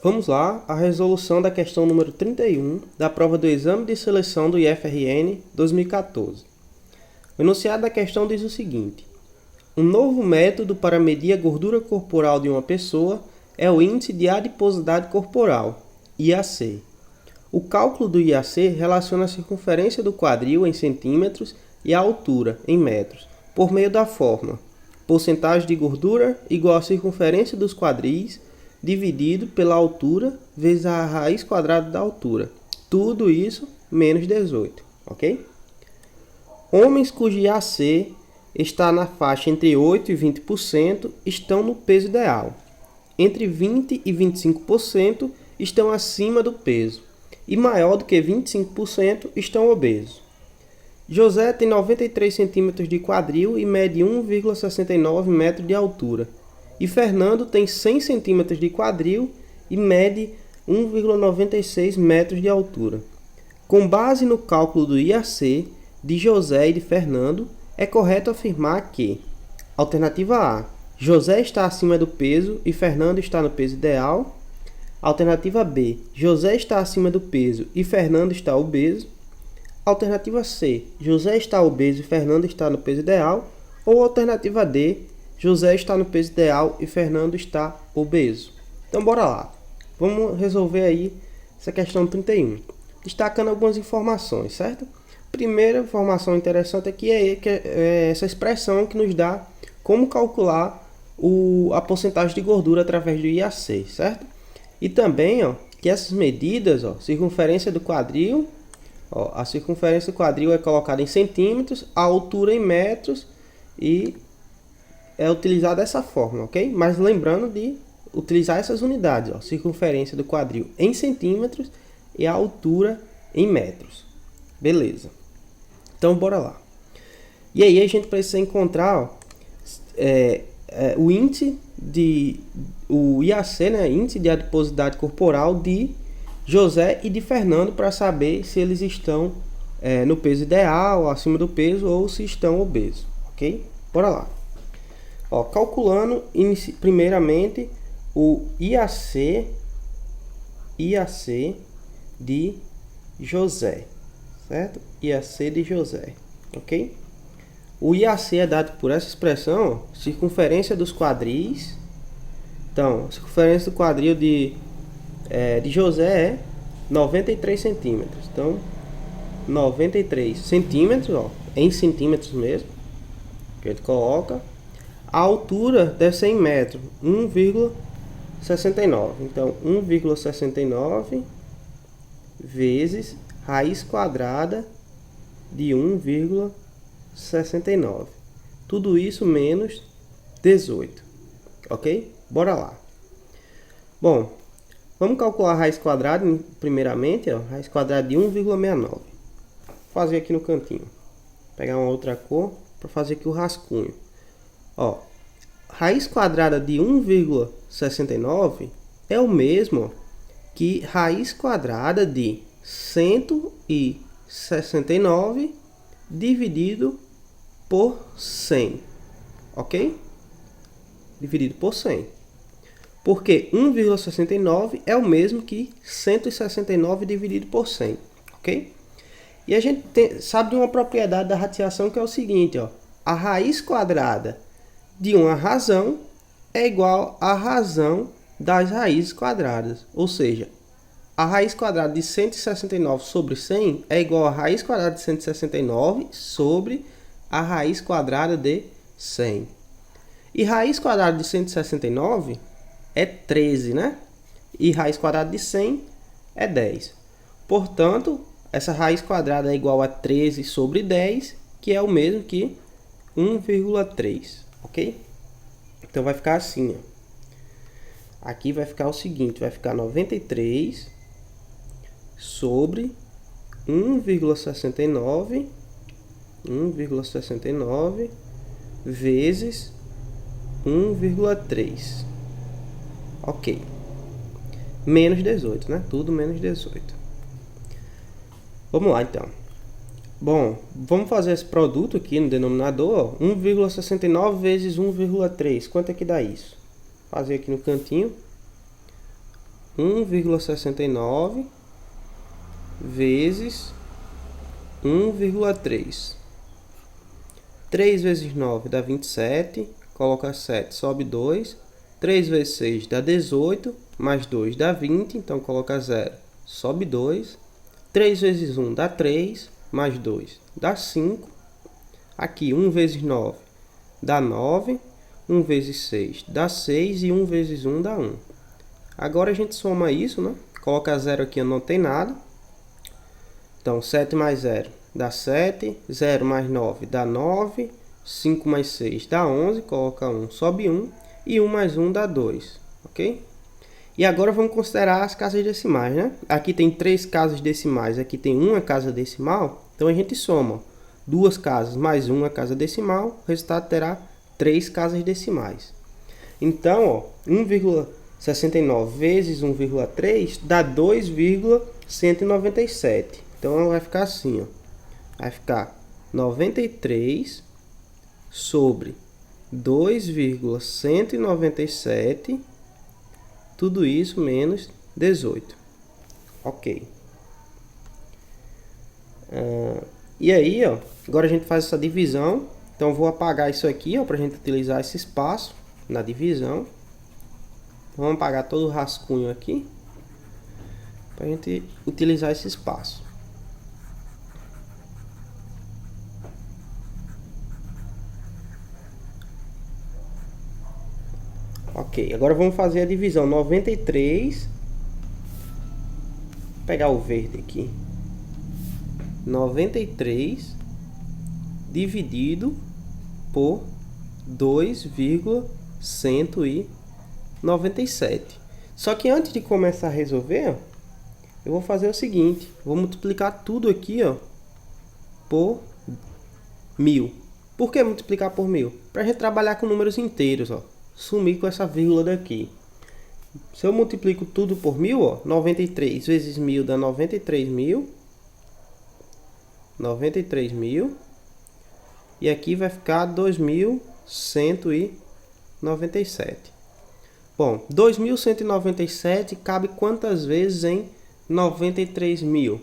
Vamos lá, a resolução da questão número 31 da prova do Exame de Seleção do IFRN 2014. O enunciado da questão diz o seguinte: um novo método para medir a gordura corporal de uma pessoa é o Índice de Adiposidade Corporal, IAC. O cálculo do IAC relaciona a circunferência do quadril em centímetros e a altura em metros, por meio da fórmula porcentagem de gordura igual à circunferência dos quadris dividido pela altura vezes a raiz quadrada da altura. Tudo isso menos 18, ok? Homens cujo IAC está na faixa entre 8% e 20% estão no peso ideal. Entre 20% e 25% estão acima do peso. E maior do que 25% estão obesos. José tem 93 centímetros de quadril e mede 1,69 metros de altura. E Fernando tem 100 centímetros de quadril e mede 1,96 metros de altura. Com base no cálculo do IAC de José e de Fernando, é correto afirmar que: alternativa A, José está acima do peso e Fernando está no peso ideal. Alternativa B, José está acima do peso e Fernando está obeso. Alternativa C, José está obeso e Fernando está no peso ideal. Ou alternativa D, José está no peso ideal e Fernando está obeso. Então, bora lá. Vamos resolver aí essa questão 31. Destacando algumas informações, certo? Primeira informação interessante aqui é essa expressão que nos dá como calcular a porcentagem de gordura através do IAC, certo? E também, que essas medidas, circunferência do quadril, a circunferência do quadril é colocada em centímetros, a altura em metros e é utilizada dessa forma, ok? Mas lembrando de utilizar essas unidades, circunferência do quadril em centímetros e a altura em metros. Beleza. Então, bora lá. E aí a gente precisa encontrar o índice o IAC, né, Índice de Adiposidade Corporal de José e de Fernando, para saber se eles estão no peso ideal, acima do peso, ou se estão obesos, ok? Bora lá. Calculando primeiramente o IAC de José, certo? IAC de José, ok? O IAC é dado por essa expressão, circunferência dos quadris. Então, a circunferência do quadril de José é 93 centímetros. Então, 93 centímetros, em centímetros mesmo, que a gente coloca. A altura deve ser em metro, 1,69. Então, 1,69 vezes raiz quadrada de 1,69. Tudo isso menos 18. Ok? Bora lá. Bom, vamos calcular a raiz quadrada primeiramente. Raiz quadrada de 1,69. Vou fazer aqui no cantinho. Pegar uma outra cor para fazer aqui o rascunho. Raiz quadrada de 1,69 é o mesmo que raiz quadrada de 169 dividido por 100, ok? Dividido por 100. Porque 1,69 é o mesmo que 169 dividido por 100, ok? E a gente sabe de uma propriedade da radiação que é o seguinte, a raiz quadrada de uma razão é igual à razão das raízes quadradas. Ou seja, a raiz quadrada de 169 sobre 100 é igual à raiz quadrada de 169 sobre a raiz quadrada de 100. E raiz quadrada de 169 é 13, né? E raiz quadrada de 100 é 10. Portanto, essa raiz quadrada é igual a 13 sobre 10, que é o mesmo que 1,3, ok? Então vai ficar assim, Aqui vai ficar o seguinte, vai ficar 93 sobre 1,69 vezes 1,3. Ok. Menos 18, né? Tudo menos 18. Vamos lá, então. Bom, vamos fazer esse produto aqui no denominador. 1,69 vezes 1,3. Quanto é que dá isso? Vou fazer aqui no cantinho. 1,69 vezes 1,3. 3 vezes 9 dá 27, coloca 7, sobe 2. 3 vezes 6 dá 18, mais 2 dá 20, então coloca 0, sobe 2. 3 vezes 1 dá 3, mais 2 dá 5. Aqui 1 vezes 9 dá 9, 1 vezes 6 dá 6 e 1 vezes 1 dá 1. Agora a gente soma isso, né? Coloca 0 aqui, não tem nada. Então 7 mais 0 dá 7, 0 mais 9 dá 9, 5 mais 6 dá 11, coloca 1, sobe 1, e 1 mais 1 dá 2, ok? E agora vamos considerar as casas decimais, né? Aqui tem 3 casas decimais, aqui tem uma casa decimal, então a gente soma 2 casas mais uma casa decimal, o resultado terá 3 casas decimais. Então, ó, 1,69 vezes 1,3 dá 2,197. Então vai ficar assim, ó. Vai ficar 93 sobre 2,197, tudo isso menos 18. Ok. E aí, ó, agora a gente faz essa divisão. Então, eu vou apagar isso aqui, ó, para a gente utilizar esse espaço na divisão. Vamos apagar todo o rascunho aqui, para a gente utilizar esse espaço. Ok, agora vamos fazer a divisão. 93, vou pegar o verde aqui, 93 dividido por 2,197. Só que antes de começar a resolver, ó, eu vou fazer o seguinte, vou multiplicar tudo aqui, ó, por 1000. Por que multiplicar por 1000? Para a gente trabalhar com números inteiros, ó. Sumir com essa vírgula daqui. Se eu multiplico tudo por 1000, ó, 93 vezes 1000 dá 93.000. 93.000. E aqui vai ficar 2.197. Bom, 2.197 cabe quantas vezes em 93.000?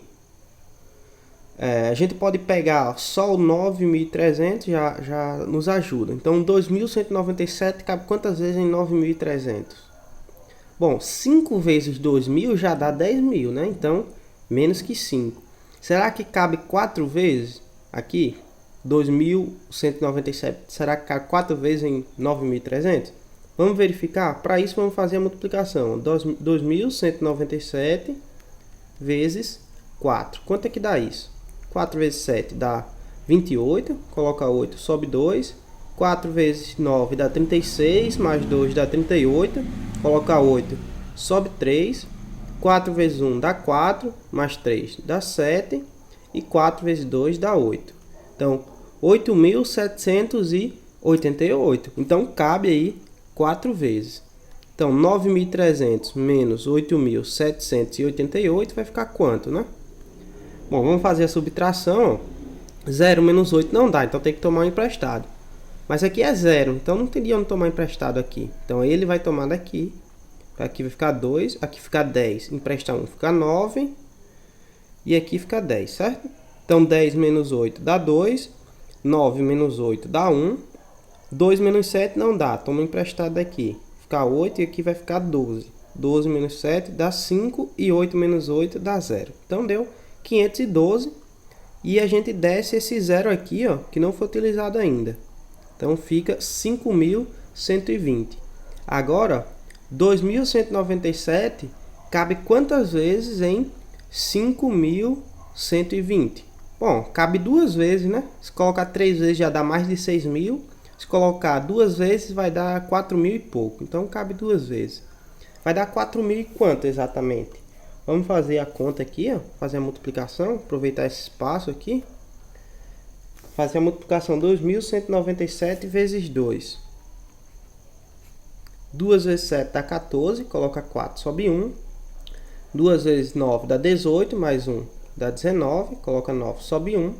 A gente pode pegar só o 9.300, já nos ajuda. Então, 2.197 cabe quantas vezes em 9.300? Bom, 5 vezes 2.000 já dá 10.000, né? Então, menos que 5. Será que cabe 4 vezes aqui? 2.197, será que cabe 4 vezes em 9.300? Vamos verificar? Para isso, vamos fazer a multiplicação. 2.197 vezes 4. Quanto é que dá isso? 4 vezes 7 dá 28, coloca 8, sobe 2. 4 vezes 9 dá 36, mais 2 dá 38, coloca 8, sobe 3. 4 vezes 1 dá 4, mais 3 dá 7, e 4 vezes 2 dá 8. Então, 8.788. Então, cabe aí 4 vezes. Então, 9.300 menos 8.788 vai ficar quanto, né? Bom, vamos fazer a subtração. 0 menos 8 não dá, então tem que tomar um emprestado. Mas aqui é 0, então não teria onde tomar emprestado aqui. Então ele vai tomar daqui. Aqui vai ficar 2, aqui fica 10. Emprestar 1 fica 9. E aqui fica 10, certo? Então 10 menos 8 dá 2. 9 menos 8 dá 1. 2 menos 7 não dá, toma emprestado daqui. Fica 8 e aqui vai ficar 12. 12 menos 7 dá 5 e 8 menos 8 dá 0. Então deu 512 e a gente desce esse 0 aqui, ó, que não foi utilizado ainda. Então fica 5.120. Agora, 2.197 cabe quantas vezes em 5.120? Bom, cabe 2 vezes, né? Se colocar 3 vezes já dá mais de 6.000. Se colocar 2 vezes vai dar 4.000 e pouco. Então cabe 2 vezes. Vai dar 4.000 e quanto exatamente? Vamos fazer a conta aqui, ó, fazer a multiplicação, aproveitar esse espaço aqui. Fazer a multiplicação 2.197 vezes 2. 2 vezes 7 dá 14, coloca 4, sobe 1. 2 vezes 9 dá 18, mais 1 dá 19, coloca 9, sobe 1.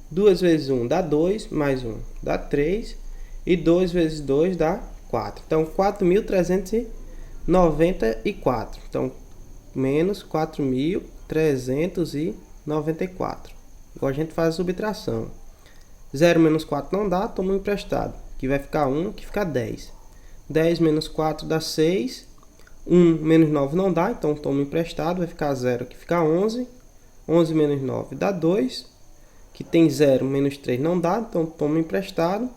2 vezes 1 dá 2, mais 1 dá 3. E 2 vezes 2 dá 4. Então, 4.390. 4.394. Então, menos 4.394. Igual a gente faz a subtração. 0 menos 4 não dá, toma um emprestado. Que vai ficar 1, que fica 10. 10 menos 4 dá 6. 1 menos 9 não dá, então toma emprestado. Vai ficar 0, que fica 11. 11 menos 9 dá 2. Que tem 0 menos 3 não dá, então toma emprestado.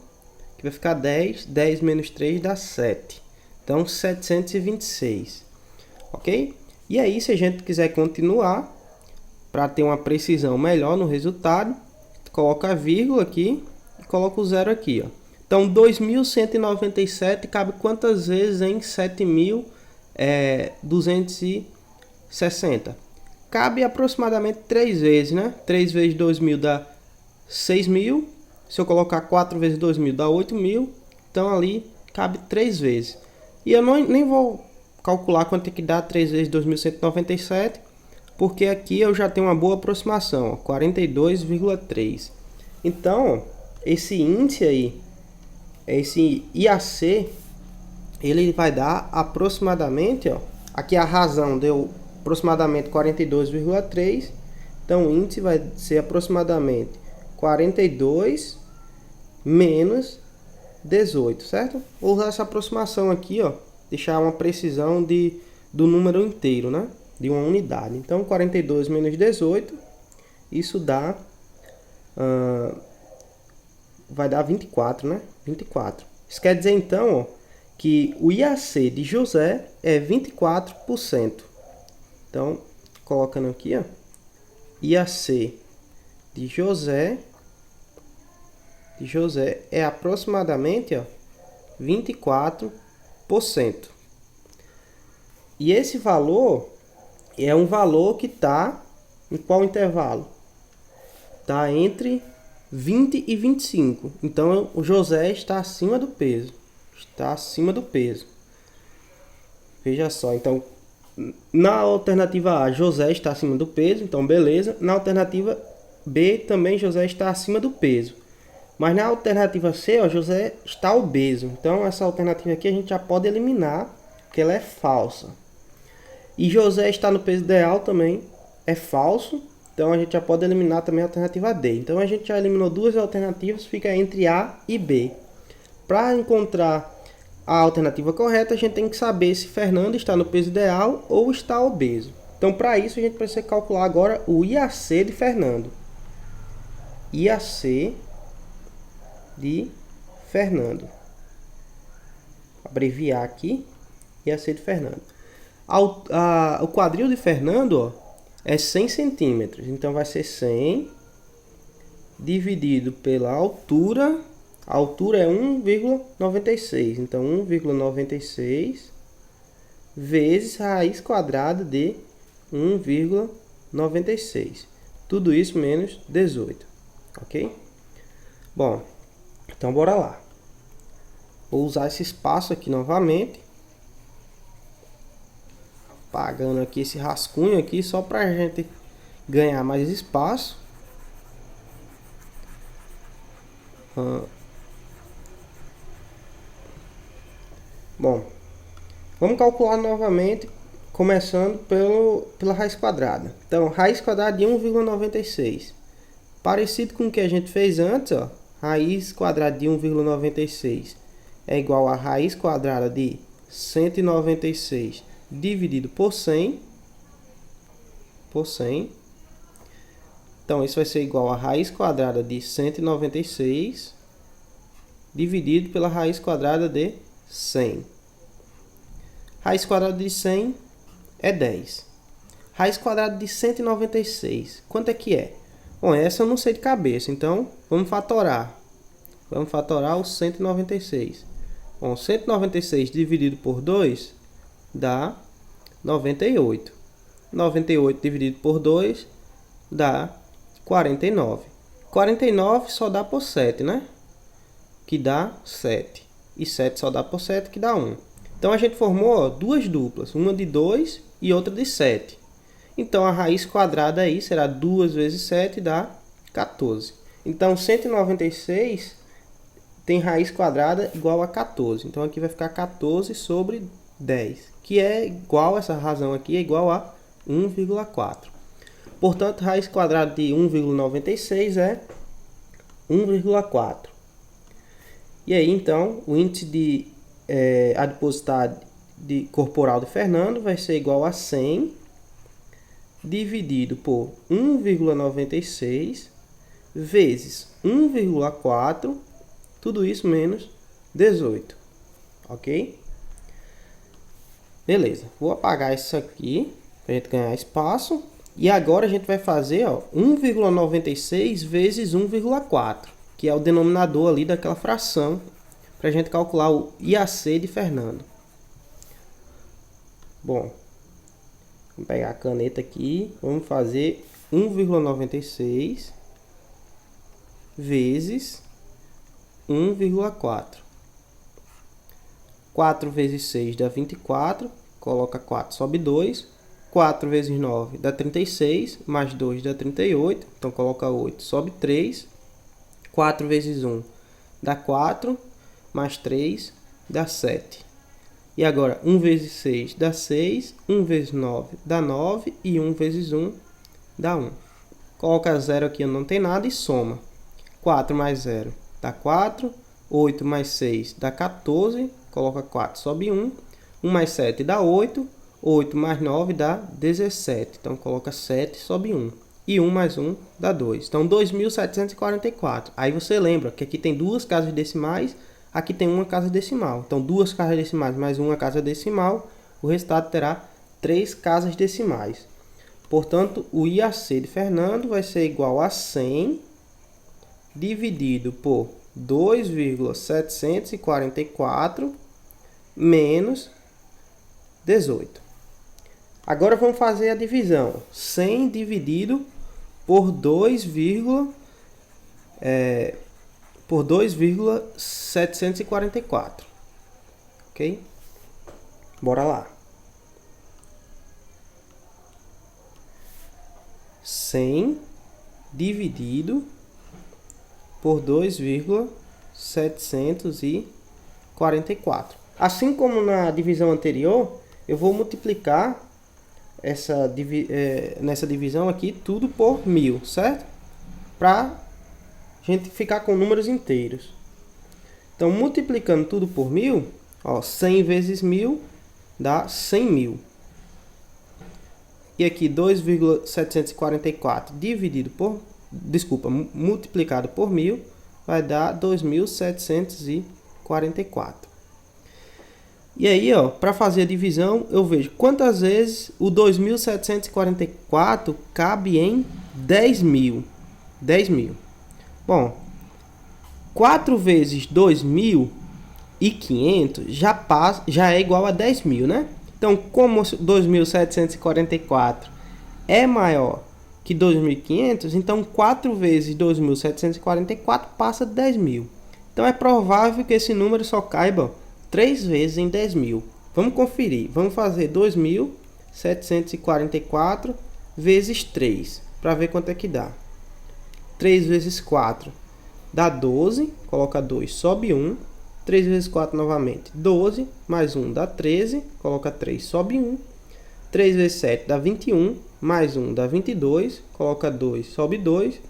Que vai ficar 10. 10 menos 3 dá 7. Então, 726. Ok? E aí, se a gente quiser continuar, para ter uma precisão melhor no resultado, coloca a vírgula aqui e coloca o zero aqui. Ó. Então, 2.197 cabe quantas vezes em 7.260? Cabe aproximadamente 3 vezes, né? 3 vezes 2.000 dá 6.000. Se eu colocar 4 vezes 2.000 dá 8.000. Então, ali cabe 3 vezes. E eu nem vou calcular quanto é que dá 3 vezes 2.197, porque aqui eu já tenho uma boa aproximação, 42,3. Então, esse índice aí, esse IAC, ele vai dar aproximadamente, ó, aqui a razão deu aproximadamente 42,3, então o índice vai ser aproximadamente 42 menos 18, certo? Vou usar essa aproximação aqui, ó, deixar uma precisão do número inteiro, né? De uma unidade. Então, 42 menos 18, isso dá, vai dar 24, né? 24. Isso quer dizer, então, ó, que o IAC de José é 24%. Então, colocando aqui, ó, IAC de José é aproximadamente, ó, 24%. E esse valor é um valor que está em qual intervalo? Está entre 20 e 25. Então, o José está acima do peso. Está acima do peso. Veja só, então, na alternativa A, José está acima do peso, então beleza. Na alternativa B, também José está acima do peso. Mas na alternativa C, ó, José está obeso. Então, essa alternativa aqui a gente já pode eliminar, porque ela é falsa. E José está no peso ideal também é falso. Então, a gente já pode eliminar também a alternativa D. Então, a gente já eliminou duas alternativas, fica entre A e B. Para encontrar a alternativa correta, a gente tem que saber se Fernando está no peso ideal ou está obeso. Então, para isso, a gente precisa calcular agora o IAC de Fernando. IAC de Fernando. Abreviar aqui, IAC de Fernando. O quadril de Fernando, ó, é 100 centímetros. Então, vai ser 100 dividido pela altura. A altura é 1,96. Então, 1,96 vezes raiz quadrada de 1,96. Tudo isso menos 18. Ok? Bom, então bora lá. Vou usar esse espaço aqui novamente. Apagando aqui esse rascunho aqui só para a gente ganhar mais espaço. Bom, vamos calcular novamente, começando pela raiz quadrada. Então, raiz quadrada de 1,96. Parecido com o que a gente fez antes, ó, raiz quadrada de 1,96 é igual a raiz quadrada de 196 dividido por 100. Então, isso vai ser igual a raiz quadrada de 196 dividido pela raiz quadrada de 100. Raiz quadrada de 100 é 10. Raiz quadrada de 196, quanto é que é? Bom, essa eu não sei de cabeça, então vamos fatorar. Vamos fatorar o 196. Bom, 196 dividido por 2 dá 98. 98 dividido por 2 dá 49. 49 só dá por 7, né? Que dá 7. E 7 só dá por 7, que dá 1. Então, a gente formou, ó, duas duplas. Uma de 2 e outra de 7. Então, a raiz quadrada aí será 2 vezes 7, dá 14. Então, 196 tem raiz quadrada igual a 14. Então, aqui vai ficar 14 sobre 10, que é igual, essa razão aqui é igual a 1,4. Portanto, raiz quadrada de 1,96 é 1,4. E aí, então, o índice de adiposidade corporal de Fernando vai ser igual a 100 dividido por 1,96 vezes 1,4, tudo isso menos 18, ok? Beleza, vou apagar isso aqui para a gente ganhar espaço. E agora a gente vai fazer 1,96 vezes 1,4, que é o denominador ali daquela fração, para a gente calcular o IAC de Fernando. Bom, vamos pegar a caneta aqui, vamos fazer 1,96 vezes 1,4. 4 vezes 6 dá 24, coloca 4, sobe 2. 4 vezes 9 dá 36, mais 2 dá 38, então coloca 8, sobe 3. 4 vezes 1 dá 4, mais 3 dá 7. E agora 1 vezes 6 dá 6, 1 vezes 9 dá 9 e 1 vezes 1 dá 1. Coloca 0 aqui onde não tem nada e soma. 4 mais 0 dá 4, 8 mais 6 dá 14, coloca 4, sobe 1, 1 mais 7 dá 8, 8 mais 9 dá 17, então coloca 7, sobe 1. E 1 mais 1 dá 2. Então, 2.744. Aí você lembra que aqui tem duas casas decimais, aqui tem uma casa decimal. Então, duas casas decimais mais uma casa decimal, o resultado terá 3 casas decimais. Portanto, o IAC de Fernando vai ser igual a 100 dividido por 2,744 menos 18. Agora vamos fazer a divisão. 100 dividido por 2,744. Ok? Bora lá. 100 dividido por 2,744. Assim como na divisão anterior, eu vou multiplicar nessa divisão aqui tudo por 1000, certo? Para a gente ficar com números inteiros. Então, multiplicando tudo por 1000, 100 vezes 1000 dá 100.000. E aqui 2,744 multiplicado por 1000 vai dar 2.744. E aí, para fazer a divisão, eu vejo quantas vezes o 2.744 cabe em 10.000. 10.000. Bom, 4 vezes 2.500 já é igual a 10.000, né? Então, como 2.744 é maior que 2.500, então 4 vezes 2.744 passa de 10.000. Então, é provável que esse número só caiba 3 vezes em 10.000. Vamos conferir. Vamos fazer 2.744 vezes 3, para ver quanto é que dá. 3 vezes 4 dá 12, coloca 2, sobe 1. 3 vezes 4 novamente, 12, mais 1 dá 13, coloca 3, sobe 1. 3 vezes 7 dá 21, mais 1 dá 22, coloca 2, sobe 2.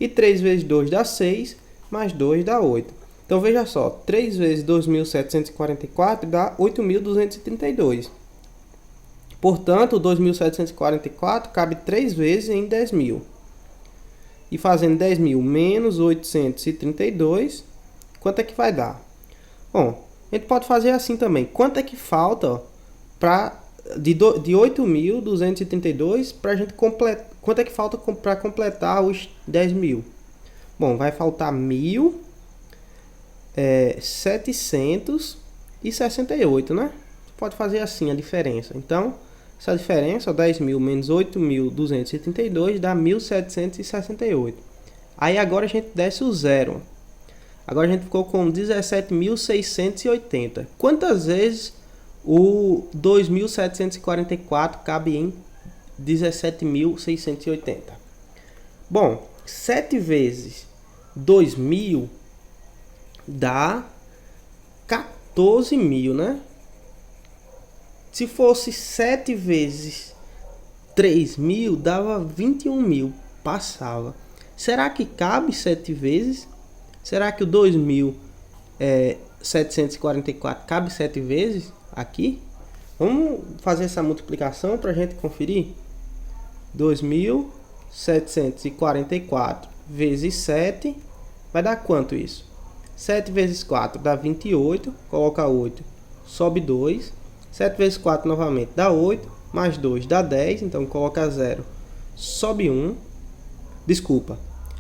E 3 vezes 2 dá 6, mais 2 dá 8. Então, veja só, 3 vezes 2.744 dá 8.232. Portanto, o 2.744 cabe 3 vezes em 10.000. E fazendo 10.000 menos 832, quanto é que vai dar? Bom, a gente pode fazer assim também. Quanto é que falta de 8.232 para a gente completar? Quanto é que falta para completar os 10.000? Bom, vai faltar 1.768, né? Pode fazer assim a diferença. Então, essa diferença, 10.000 menos 8.232 dá 1.768. Aí agora a gente desce o zero. Agora a gente ficou com 17.680. Quantas vezes o 2.744 cabe em 17.680? Bom, 7 vezes 2.000 dá 14.000, né? Se fosse 7 vezes 3.000, dava 21.000. Passava. Será que cabe 7 vezes? Será que o 2.744 cabe 7 vezes aqui? Vamos fazer essa multiplicação para a gente conferir. 2.744 vezes 7 vai dar quanto isso? 7 vezes 4 dá 28, coloca 8, sobe 2. 7 vezes 4 novamente dá 8, mais 2 dá 10, então coloca 0, sobe 1. Desculpa,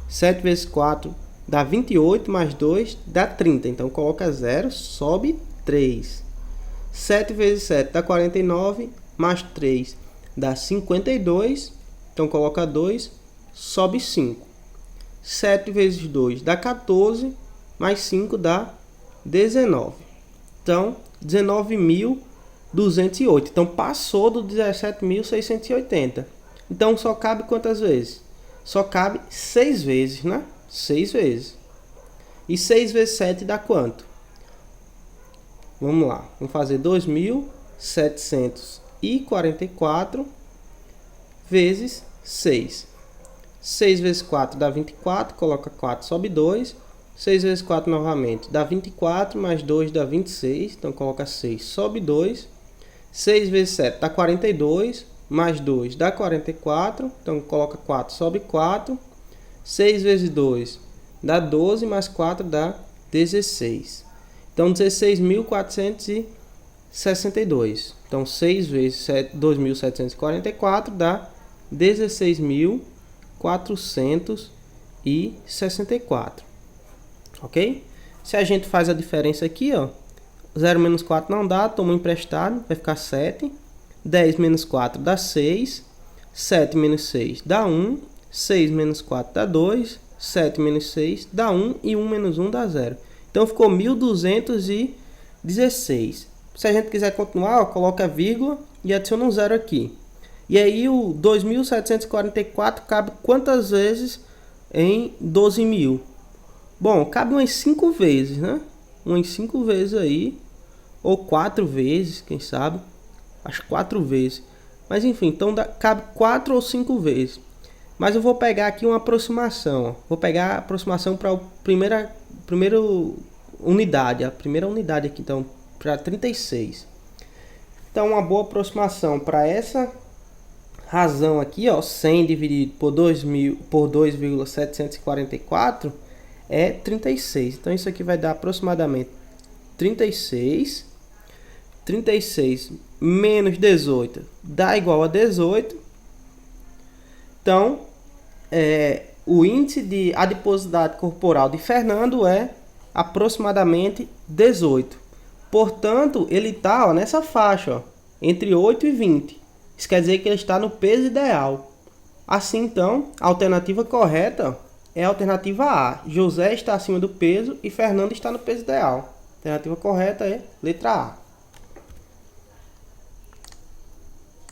7 vezes 4 dá 28, mais 2 dá 30, então coloca 0, sobe 3. 7 vezes 7 dá 49, mais 3 dá 52, então coloca 2, sobe 5. 7 vezes 2 dá 14, mais 5 dá 19. Então, 19.208. Então, passou do 17.680. Então, só cabe quantas vezes? Só cabe 6 vezes, né? 6 vezes. E 6 vezes 7 dá quanto? Vamos lá. Vamos fazer 2.744 vezes 6. 6 vezes 4 dá 24. Coloca 4, sobe 2. 6 vezes 4 novamente dá 24, mais 2 dá 26. Então, coloca 6, sobe 2. 6 vezes 7 dá 42, mais 2 dá 44. Então, coloca 4, sobe 4. 6 vezes 2 dá 12, mais 4 dá 16. Então, 16.462. Então, 6 vezes 2.744 dá 16.464. Ok? Se a gente faz a diferença aqui, ó, 0 menos 4 não dá, toma emprestado, vai ficar 7. 10 menos 4 dá 6. 7 menos 6 dá 1. 6 menos 4 dá 2. 7 menos 6 dá 1. E 1 menos 1 dá 0. Então, ficou 1.216. Se a gente quiser continuar, ó, coloca vírgula e adiciona um 0 aqui. E aí, o 2.744 cabe quantas vezes em 12.000? Bom, cabe umas 5 vezes, né? Umas 5 vezes aí. Ou 4 vezes, quem sabe. Acho 4 vezes. Mas enfim, então cabe 4 ou 5 vezes. Mas eu vou pegar aqui uma aproximação. Ó. Vou pegar a aproximação para a primeira unidade. A primeira unidade aqui, então, para 36. Então, uma boa aproximação para essa razão aqui, ó, 100 dividido por 2,744 é 36. Então, isso aqui vai dar aproximadamente 36. 36 menos 18 dá igual a 18. Então, o índice de adiposidade corporal de Fernando é aproximadamente 18. Portanto, ele está nessa faixa, ó, entre 8 e 20. Isso quer dizer que ele está no peso ideal. Assim, então, a alternativa correta é a alternativa A. José está acima do peso e Fernando está no peso ideal. A alternativa correta é letra A.